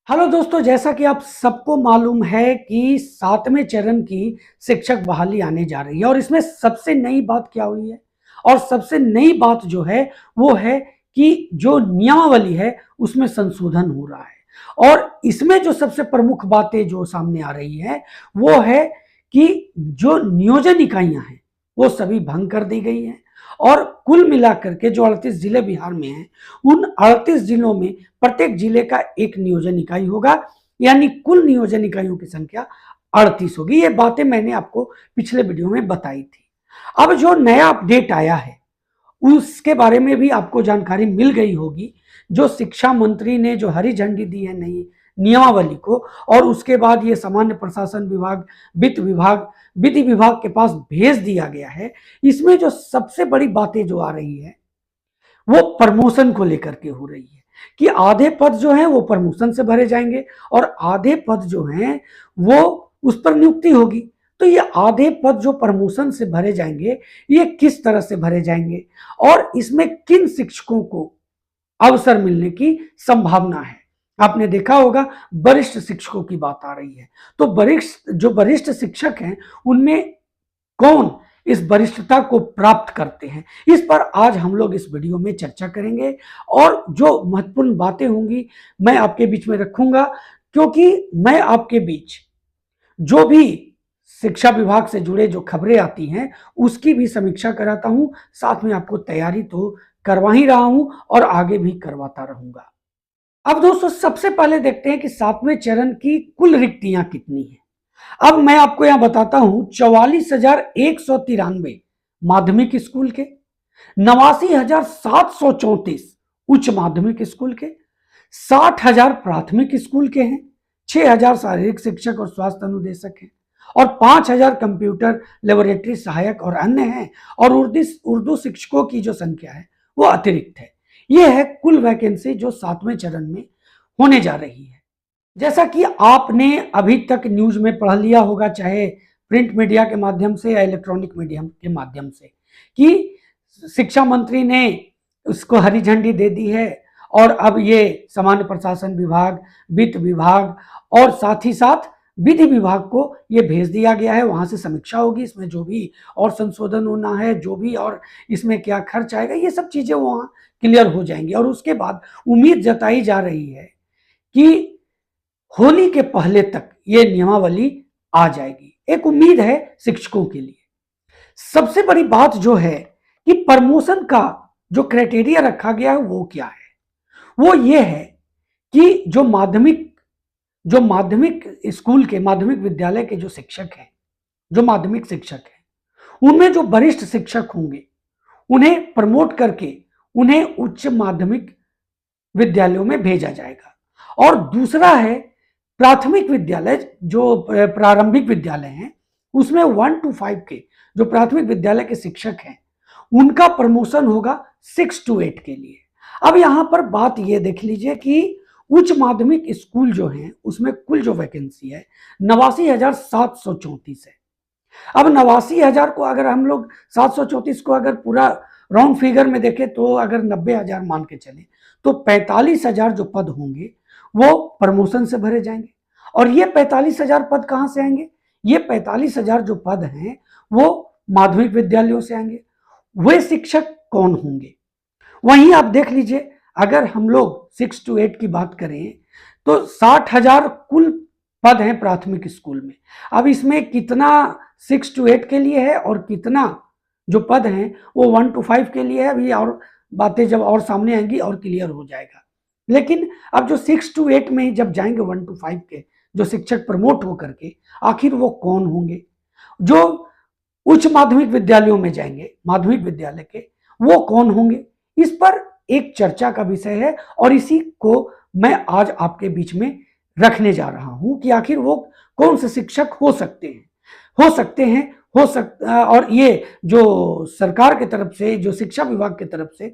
Hello दोस्तों, जैसा कि आप सबको मालूम है कि 7वें चरण की शिक्षक बहाली आने जा रही है और इसमें सबसे नई बात क्या हुई है और सबसे नई बात जो है वो है कि जो नियमावली है उसमें संशोधन हो रहा है। और इसमें जो सबसे प्रमुख बातें जो सामने आ रही है वो है कि जो नियोजन इकाइयां हैं वो सभी भंग कर दी गई हैं और कुल मिलाकर के जो 38 जिले बिहार में हैं उन 38 जिलों में प्रत्येक जिले का एक नियोजन इकाई होगा, यानी कुल नियोजन इकाइयों की संख्या 38 होगी। ये बातें मैंने आपको पिछले वीडियो में बताई थी। अब जो नया अपडेट आया है उसके बारे में भी आपको जानकारी मिल गई होगी। जो शिक्षा मंत्री ने जो हरी झंडी दी है नई नियमावली को, और उसके बाद ये सामान्य प्रशासन विभाग, वित्त विभाग, विधि विभाग के पास भेज दिया गया है। इसमें जो सबसे बड़ी बातें जो आ रही है वो प्रमोशन को लेकर के हो रही है कि आधे पद जो हैं वो प्रमोशन से भरे जाएंगे और आधे पद जो हैं वो उस पर नियुक्ति होगी। तो ये आधे पद जो प्रमोशन से भरे जाएंगे ये किस तरह से भरे जाएंगे और इसमें किन शिक्षकों को अवसर मिलने की संभावना है। आपने देखा होगा वरिष्ठ शिक्षकों की बात आ रही है। तो वरिष्ठ शिक्षक हैं उनमें कौन इस वरिष्ठता को प्राप्त करते हैं, इस पर आज हम लोग इस वीडियो में चर्चा करेंगे और जो महत्वपूर्ण बातें होंगी मैं आपके बीच में रखूंगा, क्योंकि मैं आपके बीच जो भी शिक्षा विभाग से जुड़े जो खबरें आती हैं उसकी भी समीक्षा कराता हूं। साथ में आपको तैयारी तो करवा ही रहा हूं और आगे भी करवाता रहूंगा। अब दोस्तों सबसे पहले देखते हैं कि 7वें चरण की कुल रिक्तियां कितनी हैं। अब मैं आपको यहां बताता हूं 44,193 माध्यमिक स्कूल के, 89,734 उच्च माध्यमिक स्कूल के, 60,000 प्राथमिक स्कूल के हैं, 6,000 शारीरिक शिक्षक और स्वास्थ्य अनुदेशक हैं और 5,000 कंप्यूटर लेबोरेटरी सहायक और अन्य हैं और उर्दू शिक्षकों की जो संख्या है वो अतिरिक्त है। यह है कुल वैकेंसी जो 7वें चरण में होने जा रही है। जैसा कि आपने अभी तक न्यूज में पढ़ लिया होगा, चाहे प्रिंट मीडिया के माध्यम से या इलेक्ट्रॉनिक मीडियम के माध्यम से, कि शिक्षा मंत्री ने उसको हरी झंडी दे दी है और अब ये सामान्य प्रशासन विभाग, वित्त विभाग और साथ ही साथ विधि विभाग को ये भेज दिया गया है। वहां से समीक्षा होगी, इसमें जो भी और संशोधन होना है, जो भी और इसमें क्या खर्च आएगा, ये सब चीजें वहां क्लियर हो जाएंगी। और उसके बाद उम्मीद जताई जा रही है कि होली के पहले तक ये नियमावली आ जाएगी। एक उम्मीद है शिक्षकों के लिए। सबसे बड़ी बात जो है कि प्रमोशन का जो क्राइटेरिया रखा गया है वो क्या है, वो ये है कि जो माध्यमिक स्कूल के, माध्यमिक विद्यालय के जो शिक्षक हैं, जो माध्यमिक शिक्षक हैं, उनमें जो वरिष्ठ शिक्षक होंगे उन्हें प्रमोट करके उन्हें उच्च माध्यमिक विद्यालयों में भेजा जाएगा। और दूसरा है प्राथमिक विद्यालय, जो प्रारंभिक विद्यालय हैं उसमें 1 to 5 के जो प्राथमिक विद्यालय के शिक्षक हैं उनका प्रमोशन होगा 6 to 8 के लिए। अब यहां पर बात यह देख लीजिए कि उच्च माध्यमिक स्कूल जो हैं उसमें कुल जो वैकेंसी है 89,734 है। अब 89,000 को अगर हम लोग 734 को अगर पूरा राउंड फिगर में देखें तो अगर 90,000 मान के चले तो 45,000 जो पद होंगे वो प्रमोशन से भरे जाएंगे। और ये 45,000 पद कहां से आएंगे? ये 45,000 जो पद हैं वो माध्यमिक विद्यालयों से आएंगे। वे शिक्षक कौन होंगे? वहीं आप देख लीजिए, अगर हम लोग 6 to 8 की बात करें तो 60,000 कुल पद हैं प्राथमिक स्कूल में। अब इसमें कितना 6 to 8 के लिए है और कितना जो पद हैं वो 1 to 5 के लिए है, अभी और बातें जब और सामने आएंगी और क्लियर हो जाएगा। लेकिन अब जो 6 to 8 में जब जाएंगे 1 to 5 के जो शिक्षक प्रमोट होकर के, आखिर वो कौन होंगे? जो उच्च माध्यमिक विद्यालयों में जाएंगे, माध्यमिक विद्यालय के, वो कौन होंगे? इस पर एक चर्चा का विषय है और इसी को मैं आज आपके बीच में रखने जा रहा हूं कि आखिर वो कौन से शिक्षक हो सकते हैं, और ये जो सरकार की तरफ से, जो शिक्षा विभाग की तरफ से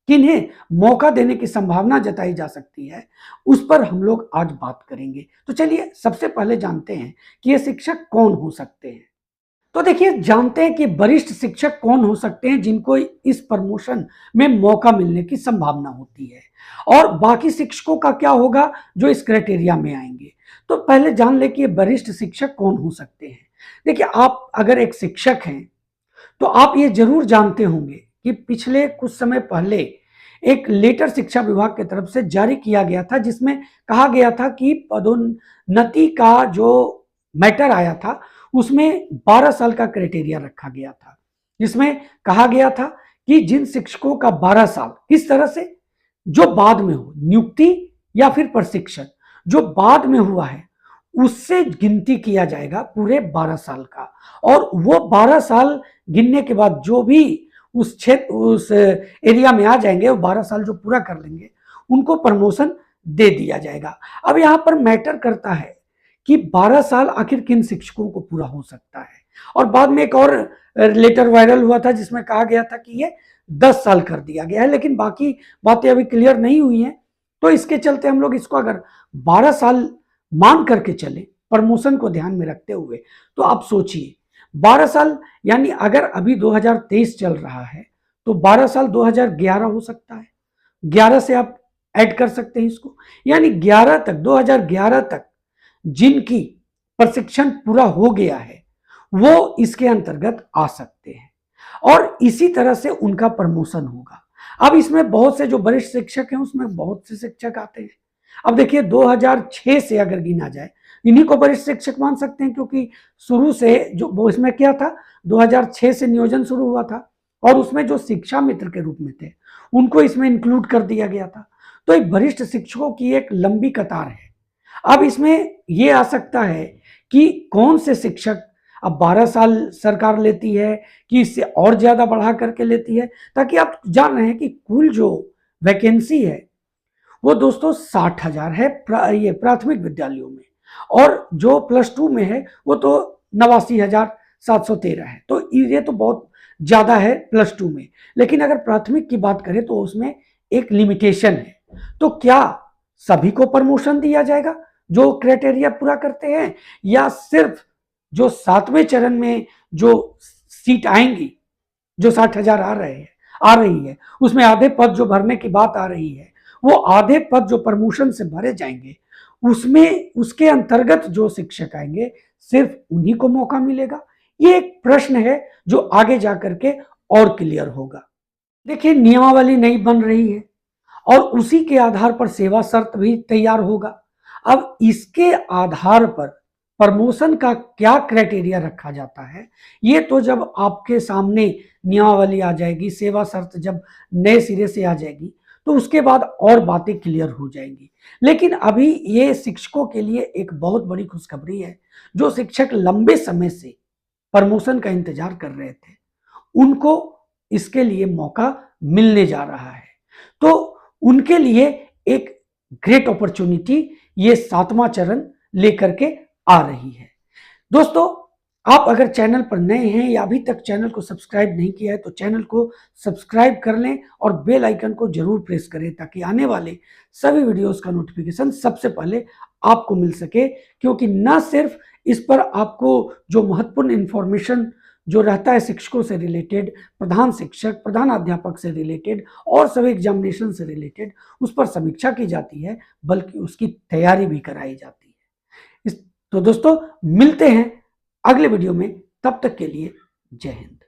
किन्हें मौका देने की संभावना जताई जा सकती है, उस पर हम लोग आज बात करेंगे। तो चलिए सबसे पहले जानते हैं कि ये शिक्षक कौन हो सकते हैं। तो देखिए, जानते हैं कि वरिष्ठ शिक्षक कौन हो सकते हैं जिनको इस प्रमोशन में मौका मिलने की संभावना होती है, और बाकी शिक्षकों का क्या होगा जो इस क्राइटेरिया में आएंगे। तो पहले जान ले कि ये वरिष्ठ शिक्षक कौन हो सकते हैं। देखिए, आप अगर एक शिक्षक हैं तो आप ये जरूर जानते होंगे कि पिछले कुछ समय पहले एक लेटर शिक्षा विभाग की तरफ से जारी किया गया था, जिसमें कहा गया था कि पदोन्नति का जो मैटर आया था उसमें 12 साल का क्राइटेरिया रखा गया था, जिसमें कहा गया था कि जिन शिक्षकों का 12 साल किस तरह से, जो बाद में हो नियुक्ति या फिर प्रशिक्षण, जो बाद में हुआ है उससे गिनती किया जाएगा पूरे 12 साल का, और वो 12 साल गिनने के बाद जो भी उस क्षेत्र उस एरिया में आ जाएंगे, वो 12 साल जो पूरा कर लेंगे उनको प्रमोशन दे दिया जाएगा। अब यहाँ पर मैटर करता है कि 12 साल आखिर किन शिक्षकों को पूरा हो सकता है, और बाद में एक और लेटर वायरल हुआ था जिसमें कहा गया था कि ये 10 साल कर दिया गया है, लेकिन बाकी बातें अभी क्लियर नहीं हुई हैं। तो इसके चलते हम लोग इसको अगर 12 साल मान करके चले प्रमोशन को ध्यान में रखते हुए, तो आप सोचिए 12 साल, यानी अगर अभी 2023 चल रहा है तो 12 साल 2011 हो सकता है, 11 से आप ऐड कर सकते हैं इसको, यानी 11 तक 2011 तक जिनकी प्रशिक्षण पूरा हो गया है वो इसके अंतर्गत आ सकते हैं, और इसी तरह से उनका प्रमोशन होगा। अब इसमें बहुत से जो वरिष्ठ शिक्षक हैं उसमें बहुत से शिक्षक आते हैं। अब देखिए, 2006 से अगर गिना जाए, इन्हीं को वरिष्ठ शिक्षक मान सकते हैं, क्योंकि शुरू से जो वो इसमें क्या था, 2006 से नियोजन शुरू हुआ था और उसमें जो शिक्षा मित्र के रूप में थे उनको इसमें इंक्लूड कर दिया गया था। तो एक वरिष्ठ शिक्षकों की एक लंबी कतार है। अब इसमें यह आ सकता है कि कौन से शिक्षक, अब 12 साल सरकार लेती है कि इससे और ज्यादा बढ़ा करके लेती है, ताकि आप जान रहे हैं कि कुल जो वैकेंसी है वो दोस्तों 60,000 है ये प्राथमिक विद्यालयों में, और जो +2 में है वो तो 89,713 है। तो ये तो बहुत ज्यादा है +2 में, लेकिन अगर प्राथमिक की बात करें तो उसमें एक लिमिटेशन है। तो क्या सभी को प्रमोशन दिया जाएगा जो क्राइटेरिया पूरा करते हैं, या सिर्फ जो 7वें चरण में जो सीट आएंगी, जो 60,000 आ रही है उसमें आधे पद जो भरने की बात आ रही है, वो आधे पद जो प्रमोशन से भरे जाएंगे उसमें उसके अंतर्गत जो शिक्षक आएंगे सिर्फ उन्हीं को मौका मिलेगा। ये एक प्रश्न है जो आगे जाकर के और क्लियर होगा। देखिए, नियमावली नहीं बन रही है और उसी के आधार पर सेवा शर्त भी तैयार होगा। अब इसके आधार पर प्रमोशन का क्या क्राइटेरिया रखा जाता है, ये तो जब आपके सामने नियमावली आ जाएगी, सेवा शर्त जब नए सिरे से आ जाएगी, तो उसके बाद और बातें क्लियर हो जाएंगी। लेकिन अभी ये शिक्षकों के लिए एक बहुत बड़ी खुशखबरी है। जो शिक्षक लंबे समय से प्रमोशन का इंतजार कर रहे थे उनको इसके लिए मौका मिलने जा रहा है। तो उनके लिए एक ग्रेट अपॉर्चुनिटी ये 7वां चरण लेकर के आ रही है। दोस्तों, आप अगर चैनल पर नए हैं या अभी तक चैनल को सब्सक्राइब नहीं किया है तो चैनल को सब्सक्राइब कर लें और बेल आइकन को जरूर प्रेस करें, ताकि आने वाले सभी वीडियोस का नोटिफिकेशन सबसे पहले आपको मिल सके। क्योंकि न सिर्फ इस पर आपको जो महत्वपूर्ण इंफॉर्मेशन जो रहता है शिक्षकों से रिलेटेड, प्रधान शिक्षक, प्रधान अध्यापक से रिलेटेड और सभी एग्जामिनेशन से रिलेटेड, उस पर समीक्षा की जाती है, बल्कि उसकी तैयारी भी कराई जाती है। तो दोस्तों, मिलते हैं अगले वीडियो में, तब तक के लिए जय हिंद।